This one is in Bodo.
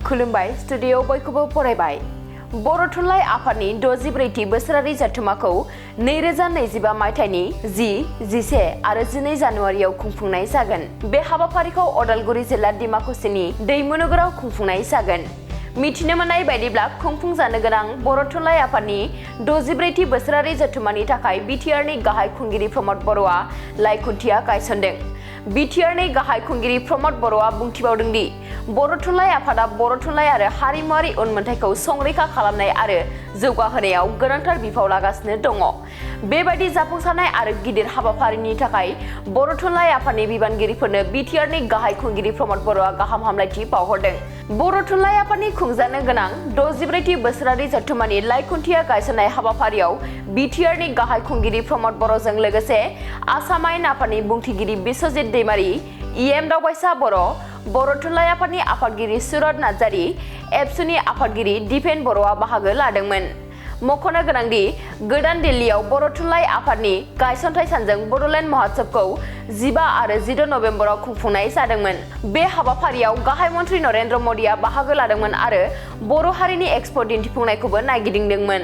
खुलुमबाय स्टुडिअ बयखौबो फरायबाय बर' थुनलाइ आफादनि 64थि बोसोरारि जथुम्माखौ 2025 मायथाइनि 10, 11 आरो 12 जानुवारियाव खुंफुंनाय जागोन। बे हाबाफारिखौ अदालगुरि जिल्ला डिमाकुसिनि दैमुनगराव खुंफुंनाय जागोन। मिथिनो मोननाय बायदिब्ला खुंफुंजानो गोनां बर' थुनलाइ आफादनि 64थि बोसोरारि जथुम्मानि थाखाय बिटिआरनि गाहाय खुंगिरि प्रमद बर'आ लाइखुन्थिया गायसनदों। बिटिआरनि गाहाय खुंगिरि प्रमद बर'आ बुंथिबावदों दि बर' थुनलाइ आफादा बर' थुनलाइ आरो हारिमुआरि उनमोनथाइखौ संरैखा खालामनाय आरो जौगाहोनायाव गोनांथार बिफाव लागासिनो दङ। बेबायदि जाफुंसारनाय आरो गिदिर हाबाफारिनि थाखाय बर' थुनलाइ आफादनि बिबानगिरिफोरनो बिटिआरनि गाहाय खुंगिरि प्रमद बर'आ गाहाम हामलायथि बावहरदों। बर' थुनलाइ आफादनि खुंजानो गोनां 64थि बोसोरारि जथुम्मानि लाइखुन्थिया गायसननाय हाबाफारियाव बिटिआरनि गाहाय खुंगिरि प्रमद बर'जों लोगोसे आसाम आयेन आफादनि बुंथिगिरि बिस्वजित दैमारी, इएम दावबायसा बर' थुनलाइ आफादनि आफादगिरि सुरत नार्जारी, एबसुनि आफादगिरि दिपेन बर'आ बाहागो लादोंमोन। मख'नो गोनांदि गोदान दिल्लीयाव बर' थुनलाइ आफादनि गायसनथाइ सानजों बड'लेण्ड महोत्सबखौ 15 आरो 16 नबेम्बराव खुंफुंनाय जादोंमोन। बे हाबाफारियाव गाहाय मन्थ्रि नरेन्द्र मदिआ बाहागो लादोंमोन आरो बर' हारिनि एक्सपो दिन्थिफुंनायखौबो नायगिदिंदोंमोन।